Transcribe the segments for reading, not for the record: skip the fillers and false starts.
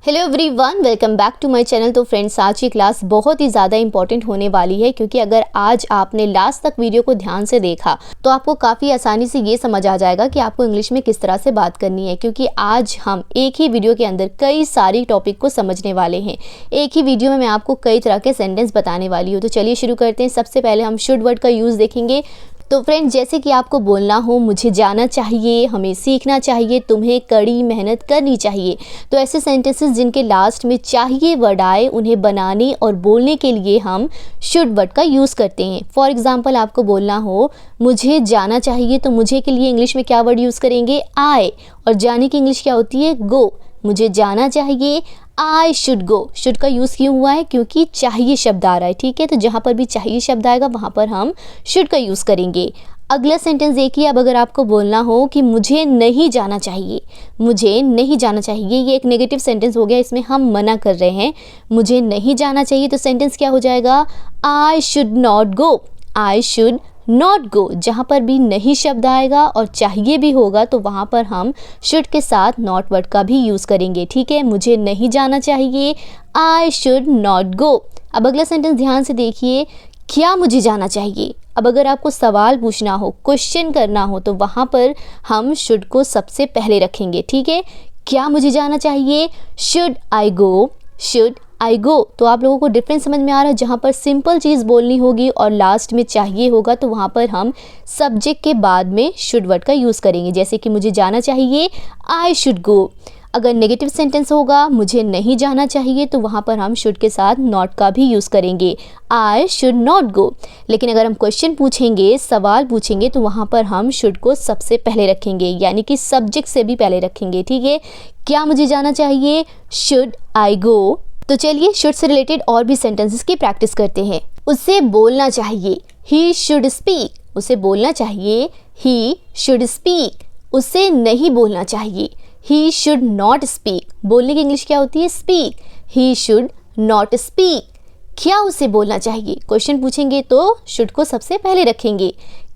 Hello everyone, welcome back to my channel. तो friends, आज की क्लास बहुत ही ज़्यादा इंपॉर्टेंट होने वाली है क्योंकि अगर आज आपने लास्ट तक वीडियो को ध्यान से देखा तो आपको काफ़ी आसानी से ये समझ आ जाएगा कि आपको इंग्लिश में किस तरह से बात करनी है, क्योंकि आज हम एक ही वीडियो के अंदर कई सारी टॉपिक को समझने वाले हैं। एक ही वीडियो में मैं आपको कई तरह के सेंटेंस बताने वाली हूँ। तो चलिए शुरू करते हैं। सबसे पहले हम शुड वर्ड का यूज़ देखेंगे। तो फ्रेंड्स, जैसे कि आपको बोलना हो मुझे जाना चाहिए, हमें सीखना चाहिए, तुम्हें कड़ी मेहनत करनी चाहिए, तो ऐसे सेंटेंसेस जिनके लास्ट में चाहिए वर्ड आए उन्हें बनाने और बोलने के लिए हम शुड वर्ड का यूज़ करते हैं। फॉर एग्जांपल, आपको बोलना हो मुझे जाना चाहिए तो मुझे के लिए इंग्लिश में क्या वर्ड यूज़ करेंगे? आई। और जाने की इंग्लिश क्या होती है? गो। मुझे जाना चाहिए, आई शुड गो। शुड का यूज़ क्यों हुआ है? क्योंकि चाहिए शब्द आ रहा है। ठीक है, तो जहाँ पर भी चाहिए शब्द आएगा वहाँ पर हम शुड का यूज़ करेंगे। अगला सेंटेंस देखिए। अब अगर आपको बोलना हो कि मुझे नहीं जाना चाहिए, मुझे नहीं जाना चाहिए, ये एक नेगेटिव सेंटेंस हो गया, इसमें हम मना कर रहे हैं। मुझे नहीं जाना चाहिए तो सेंटेंस क्या हो जाएगा? I should not go. I should not go. जहाँ पर भी नहीं शब्द आएगा और चाहिए भी होगा तो वहाँ पर हम शुड के साथ नॉट वर्ड का भी यूज़ करेंगे। ठीक है, मुझे नहीं जाना चाहिए, आई शुड नॉट गो। अब अगला सेंटेंस ध्यान से देखिए। क्या मुझे जाना चाहिए? अब अगर आपको सवाल पूछना हो, क्वेश्चन करना हो, तो वहाँ पर हम शुड को सबसे पहले रखेंगे। ठीक है, क्या मुझे जाना चाहिए? Should I go, should I go. तो आप लोगों को डिफरेंस समझ में आ रहा है? जहाँ पर सिंपल चीज़ बोलनी होगी और लास्ट में चाहिए होगा तो वहाँ पर हम सब्जेक्ट के बाद में शुड वर्ड का यूज़ करेंगे। जैसे कि मुझे जाना चाहिए, आई शुड गो। अगर नेगेटिव सेंटेंस होगा मुझे नहीं जाना चाहिए तो वहाँ पर हम शुड के साथ नॉट का भी यूज़ करेंगे, आई शुड नॉट गो। लेकिन अगर हम क्वेश्चन पूछेंगे, सवाल पूछेंगे, तो वहाँ पर हम शुड को सबसे पहले रखेंगे, यानी कि सब्जेक्ट से भी पहले रखेंगे। ठीक है, क्या मुझे जाना चाहिए? Should I go. तो चलिए शुड से रिलेटेड और भी सेंटेंसेस की प्रैक्टिस करते हैं। उसे बोलना चाहिए, ही शुड स्पीक। उसे बोलना चाहिए, ही शुड स्पीक। उसे नहीं बोलना चाहिए, ही शुड नॉट स्पीक। बोलने की इंग्लिश क्या होती है? Speak. He should not speak. क्या उसे बोलना चाहिए? क्वेश्चन पूछेंगे तो शुड को सबसे पहले रखेंगे।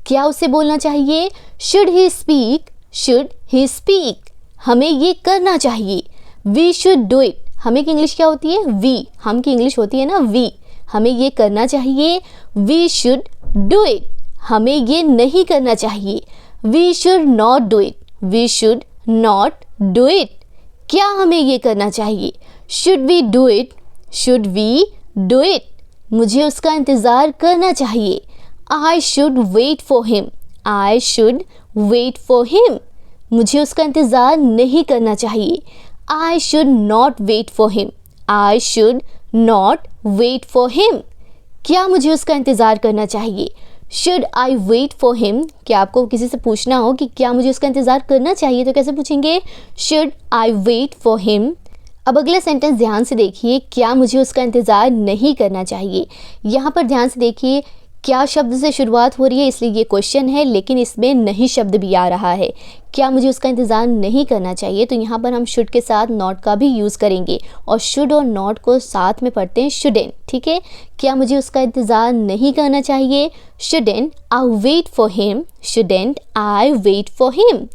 क्या उसे बोलना चाहिए? Should he speak, should he speak. हमें ये करना चाहिए, वी शुड डू इट। हमें की इंग्लिश क्या होती है? वी। हम की इंग्लिश होती है ना वी। हमें ये करना चाहिए, वी शुड डू इट। हमें ये नहीं करना चाहिए, we should not do it, we should not do it. क्या हमें ये करना चाहिए? Should we do it, should we do it. मुझे उसका इंतज़ार करना चाहिए, I should wait for him, I should wait for him. मुझे उसका इंतज़ार नहीं करना चाहिए, I should not wait for him, I should not wait for him। क्या मुझे उसका इंतज़ार करना चाहिए? Should I wait for him? क्या आपको किसी से पूछना हो कि क्या मुझे उसका इंतज़ार करना चाहिए तो कैसे पूछेंगे? Should I wait for him? अब अगला सेंटेंस ध्यान से देखिए। क्या मुझे उसका इंतज़ार नहीं करना चाहिए? यहाँ पर ध्यान से देखिए, क्या शब्द से शुरुआत हो रही है इसलिए ये क्वेश्चन है, लेकिन इसमें नहीं शब्द भी आ रहा है। क्या मुझे उसका इंतज़ार नहीं करना चाहिए, तो यहाँ पर हम शुड के साथ नॉट का भी यूज़ करेंगे और शुड और नॉट को साथ में पढ़ते हैं शुडेंट। ठीक है, क्या मुझे उसका इंतज़ार नहीं करना चाहिए? Shouldn't I wait for him, shouldn't I wait for him.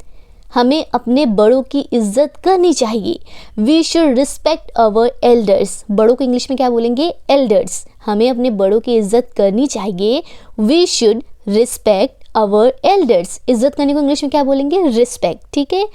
हमें अपने बड़ों की इज्जत करनी चाहिए, we should respect our elders. बड़ों को इंग्लिश में क्या बोलेंगे? एल्डर्स। हमें अपने बड़ों की इज्जत करनी चाहिए, we should respect our elders. इज्जत करने को इंग्लिश में क्या बोलेंगे? रिस्पेक्ट। ठीक है,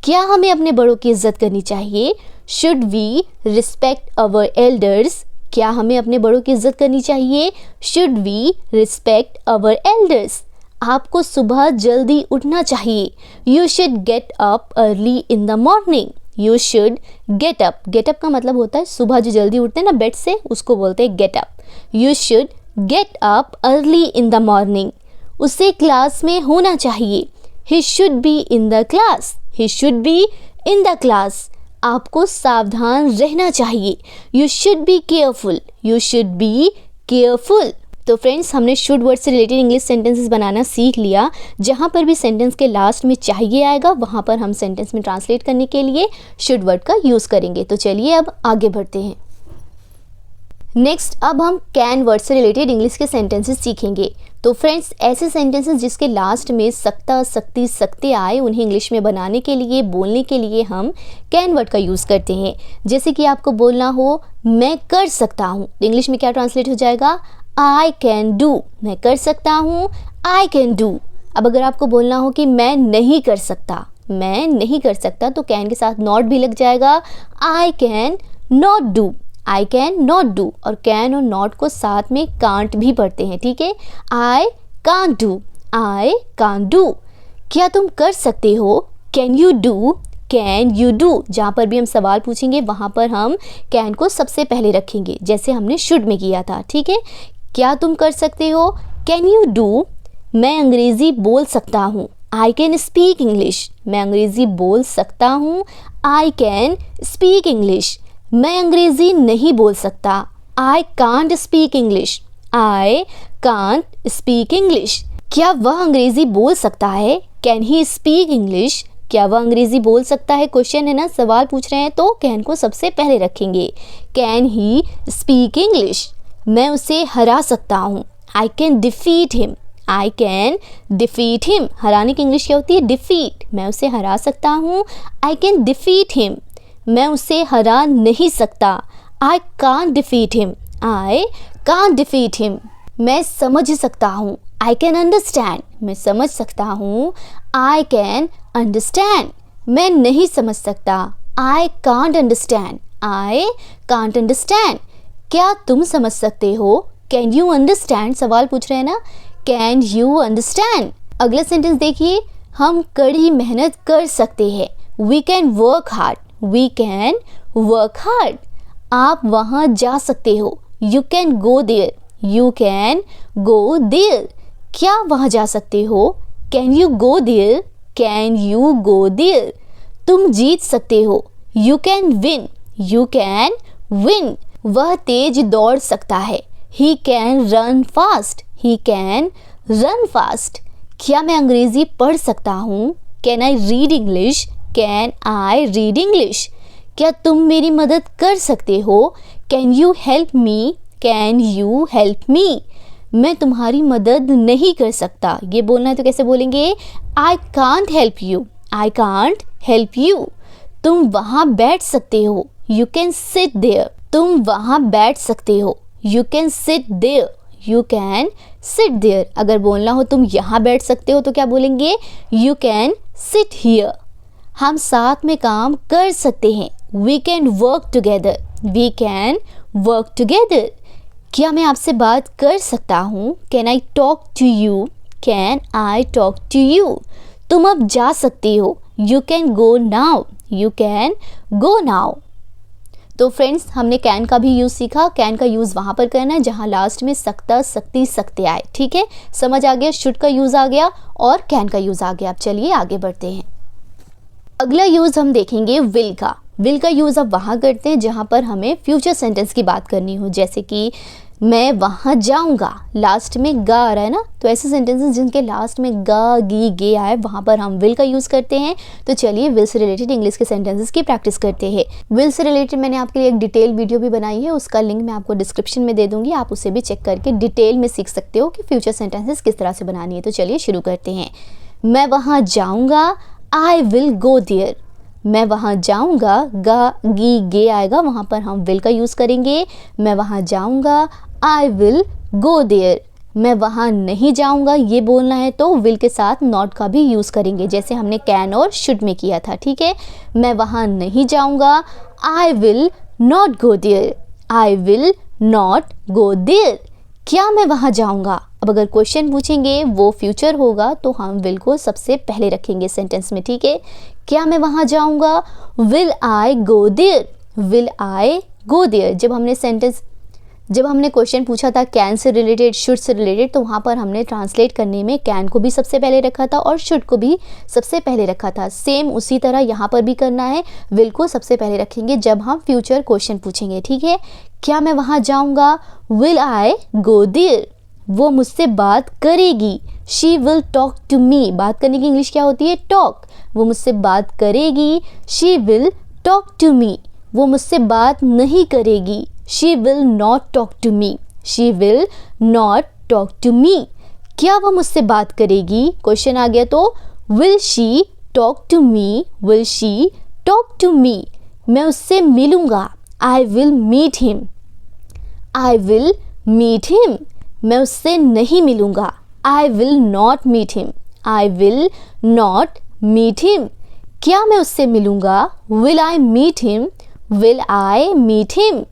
क्या हमें अपने बड़ों की इज्जत करनी चाहिए? Should we respect our elders. क्या हमें अपने बड़ों की इज्जत करनी चाहिए? Should we respect our elders. आपको सुबह जल्दी उठना चाहिए, you should get up early in the morning, you should get up. Get up का मतलब होता है सुबह जो जल्दी उठते हैं ना बेड से, उसको बोलते हैं get up. You should get up early in the morning. उसे क्लास में होना चाहिए, he should be in the class, he should be in the class. आपको सावधान रहना चाहिए, you should be careful, you should be careful. तो friends, हमने शुड वर्ड से रिलेटेड इंग्लिश सेंटेंसेस बनाना सीख लिया। जहाँ पर भी सेंटेंस के लास्ट में चाहिए आएगा वहाँ पर हम सेंटेंस में ट्रांसलेट करने के लिए शुड वर्ड का यूज़ करेंगे। तो चलिए अब आगे बढ़ते हैं। नेक्स्ट अब हम कैन वर्ड से रिलेटेड इंग्लिश के सेंटेंसेस सीखेंगे। तो फ्रेंड्स, ऐसे सेंटेंसेस जिसके लास्ट में सकता, सकती, सकते आए, उन्हें इंग्लिश में बनाने के लिए, बोलने के लिए हम कैन वर्ड का यूज़ करते हैं। जैसे कि आपको बोलना हो मैं कर सकता हूँ, तो इंग्लिश में क्या ट्रांसलेट हो जाएगा, आई कैन डू। मैं कर सकता हूँ, आई कैन डू। अब अगर आपको बोलना हो कि मैं नहीं कर सकता, मैं नहीं कर सकता, तो कैन के साथ नॉट भी लग जाएगा, I can not do, I can not do. और कैन और नॉट को साथ में कांट भी पढ़ते हैं, ठीक है। I can't do, I can't do. क्या तुम कर सकते हो, can you do, can you do. जहाँ पर भी हम सवाल पूछेंगे वहाँ पर हम कैन को सबसे पहले रखेंगे, जैसे हमने शुड में किया था, ठीक है। क्या तुम कर सकते हो, कैन यू डू। मैं अंग्रेज़ी बोल सकता हूँ, आई कैन स्पीक इंग्लिश। मैं अंग्रेज़ी बोल सकता हूँ, आई कैन स्पीक इंग्लिश। मैं अंग्रेज़ी नहीं बोल सकता, I can't speak English, I can't speak English. क्या वह अंग्रेज़ी बोल सकता है, कैन ही स्पीक इंग्लिश। क्या वह अंग्रेज़ी बोल सकता है, क्वेश्चन है ना, सवाल पूछ रहे हैं, तो कैन को सबसे पहले रखेंगे। Can he speak English. मैं उसे हरा सकता हूँ, I can defeat him, I can defeat him. हराने की इंग्लिश क्या होती है, डिफीट। मैं उसे हरा सकता हूँ, आई कैन डिफीट हिम। मैं उसे हरा नहीं सकता, I can't defeat him, I can't defeat him. मैं समझ सकता हूँ, आई कैन अंडरस्टैंड। मैं समझ सकता हूँ, आई कैन अंडरस्टैंड। मैं नहीं समझ सकता, I can't understand, I can't understand. क्या तुम समझ सकते हो, कैन यू अंडरस्टैंड। सवाल पूछ रहे हैं ना, कैन यू अंडरस्टैंड। अगला सेंटेंस देखिए, हम कड़ी मेहनत कर सकते हैं, we can work hard, we can work hard. आप वहाँ जा सकते हो, you can go there, you can go there. क्या वहाँ जा सकते हो, can you go there, can you go there. तुम जीत सकते हो, you can win, you can win. वह तेज दौड़ सकता है, he can run fast, he can run fast. क्या मैं अंग्रेज़ी पढ़ सकता हूँ, can I read English, can I read English. क्या तुम मेरी मदद कर सकते हो, can you help me, can you help me. मैं तुम्हारी मदद नहीं कर सकता, ये बोलना है तो कैसे बोलेंगे, I can't help you, I can't help you. तुम वहाँ बैठ सकते हो, यू कैन सिट देयर। तुम वहाँ बैठ सकते हो, you can sit there, you can sit there. अगर बोलना हो तुम यहाँ बैठ सकते हो तो क्या बोलेंगे, यू कैन सिट हियर। हम साथ में काम कर सकते हैं, we can work together, we can work together. क्या मैं आपसे बात कर सकता हूँ, can I talk to you, can I talk to you. तुम अब जा सकते हो, you can go now, you can go now. तो फ्रेंड्स, हमने कैन का भी यूज़ सीखा। कैन का यूज़ वहाँ पर करना है जहाँ लास्ट में सकता, सकती, सकते आए, ठीक है। समझ आ गया, शुड का यूज़ आ गया और कैन का यूज़ आ गया। अब चलिए आगे बढ़ते हैं। अगला यूज़ हम देखेंगे विल का। विल का यूज़ अब वहाँ करते हैं जहाँ पर हमें फ्यूचर सेंटेंस की बात करनी हो, जैसे कि मैं वहाँ जाऊँगा, लास्ट में गा आ रहा है ना, तो ऐसे सेंटेंसेस जिनके लास्ट में गा, गी, गे आए, वहाँ पर हम विल का यूज़ करते हैं। तो चलिए विल से रिलेटेड इंग्लिश के सेंटेंसेस की प्रैक्टिस करते हैं। विल से रिलेटेड मैंने आपके लिए एक डिटेल वीडियो भी बनाई है, उसका लिंक मैं आपको डिस्क्रिप्शन में दे दूँगी, आप उसे भी चेक करके डिटेल में सीख सकते हो कि फ्यूचर सेंटेंसेस किस तरह से बनानी है। तो चलिए शुरू करते हैं। मैं वहाँ जाऊँगा, आई विल गो देयर। मैं वहाँ जाऊँगा, गा, गी, गे आएगा, वहाँ पर हम विल का यूज़ करेंगे। मैं वहाँ जाऊँगा, आई विल गो देयर। मैं वहाँ नहीं जाऊँगा, ये बोलना है तो विल के साथ नॉट का भी यूज़ करेंगे, जैसे हमने कैन और शुड में किया था, ठीक है। मैं वहाँ नहीं जाऊँगा, I will not go there, I will not go there. क्या मैं वहाँ जाऊँगा। अब अगर क्वेश्चन पूछेंगे वो फ्यूचर होगा तो हम विल को सबसे पहले रखेंगे सेंटेंस में, ठीक है। क्या मैं वहाँ जाऊँगा, will I go there, will I go there. जब हमने क्वेश्चन पूछा था कैन से रिलेटेड, शुड से रिलेटेड, तो वहाँ पर हमने ट्रांसलेट करने में कैन को भी सबसे पहले रखा था और शुड को भी सबसे पहले रखा था। सेम उसी तरह यहाँ पर भी करना है, विल को सबसे पहले रखेंगे जब हम फ्यूचर क्वेश्चन पूछेंगे, ठीक है। क्या मैं वहाँ जाऊँगा, विल आई गो देयर। वो मुझसे बात करेगी, she will talk to me. बात करने की इंग्लिश क्या होती है, टॉक। वो मुझसे बात करेगी, she will talk to me. वो मुझसे बात नहीं करेगी, she will not talk to me, she will not talk to me. क्या वह मुझसे बात करेगी? क्वेश्चन आ गया तो will she talk to me? Will she talk to me? मैं उससे मिलूंगा। I will meet him. I will meet him. मैं उससे नहीं मिलूंगा। I will not meet him. I will not meet him. क्या मैं उससे मिलूंगा? Will I meet him? Will I meet him?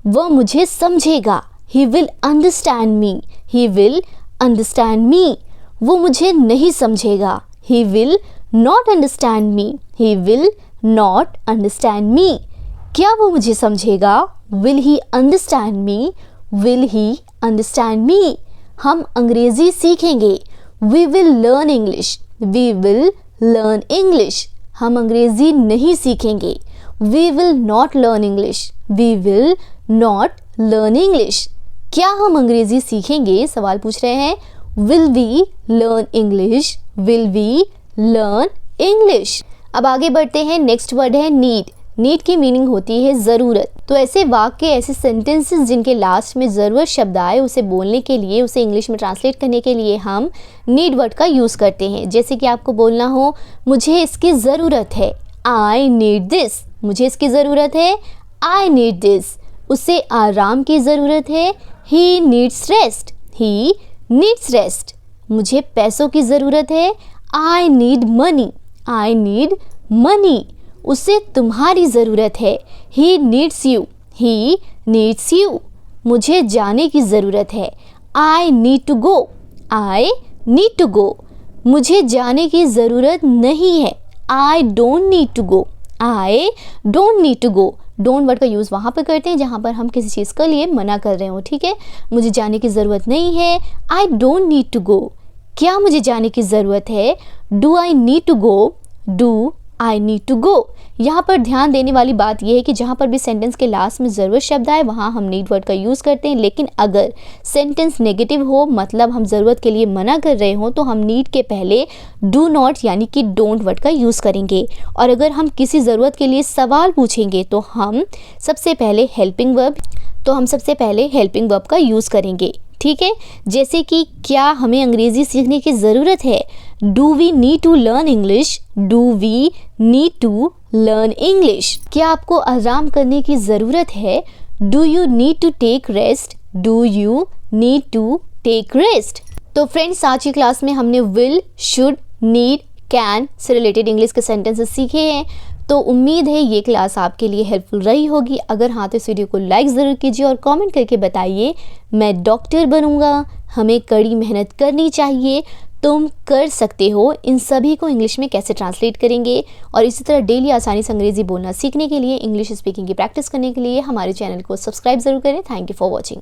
वह मुझे समझेगा। He will understand me. He will understand me. वो मुझे नहीं समझेगा। He will not understand me. He will not understand me. क्या वो मुझे समझेगा? Will he understand me? Will he understand me? हम अंग्रेजी सीखेंगे। We will learn English. We will learn English. हम अंग्रेजी नहीं सीखेंगे। We will not learn English. We will not learn English. क्या हम अंग्रेजी सीखेंगे? सवाल पूछ रहे हैं। Will we learn English? Will we learn English? अब आगे बढ़ते हैं। नेक्स्ट वर्ड है नीड। नीड की मीनिंग होती है ज़रूरत। तो ऐसे वाक्य, ऐसे सेंटेंसेस जिनके लास्ट में ज़रूरत शब्द आए, उसे बोलने के लिए, उसे इंग्लिश में ट्रांसलेट करने के लिए हम नीड वर्ड का यूज़ करते हैं। जैसे कि आपको बोलना हो मुझे इसकी ज़रूरत है। I need this. मुझे इसकी ज़रूरत है। I need this. उसे आराम की ज़रूरत है। He needs rest. He needs rest. मुझे पैसों की ज़रूरत है। I need money. I need money. उसे तुम्हारी ज़रूरत है। He needs you. He needs you. मुझे जाने की ज़रूरत है। I need to go. I need to go. मुझे जाने की ज़रूरत नहीं है। I don't need to go. I don't need to go. Don't word का यूज़ वहाँ पर करते हैं जहाँ पर हम किसी चीज़ के लिए मना कर रहे हो, ठीक है। मुझे जाने की ज़रूरत नहीं है। I don't need to go. क्या मुझे जाने की ज़रूरत है? Do I need to go? Do I need to go. यहाँ पर ध्यान देने वाली बात यह है कि जहाँ पर भी सेंटेंस के लास्ट में ज़रूरत शब्द आए वहाँ हम नीड वर्ड का यूज़ करते हैं, लेकिन अगर सेंटेंस नेगेटिव हो, मतलब हम ज़रूरत के लिए मना कर रहे हो, तो हम नीड के पहले डू नॉट यानी कि डोंट वर्ड का यूज़ करेंगे। और अगर हम किसी ज़रूरत के लिए सवाल पूछेंगे तो हम सबसे पहले हेल्पिंग वर्ब का यूज़ करेंगे, ठीक है। जैसे कि क्या हमें अंग्रेज़ी सीखने की ज़रूरत है? Do we need to learn English? Do we need to learn English? क्या आपको आराम करने की ज़रूरत है? Do you need to take rest? Do you need to take rest? तो फ्रेंड्स, आज की क्लास में हमने विल, शुड, नीड, कैन से रिलेटेड इंग्लिश के सेंटेंसेस सीखे हैं। तो उम्मीद है ये क्लास आपके लिए हेल्पफुल रही होगी। अगर हाँ तो इस वीडियो को लाइक ज़रूर कीजिए और कमेंट करके बताइए मैं डॉक्टर बनूंगा, हमें कड़ी मेहनत करनी चाहिए, तुम कर सकते हो। इन सभी को इंग्लिश में कैसे ट्रांसलेट करेंगे। और इसी तरह डेली आसानी से अंग्रेजी बोलना सीखने के लिए, इंग्लिश स्पीकिंग की प्रैक्टिस करने के लिए हमारे चैनल को सब्सक्राइब ज़रूर करें। Thank you for watching.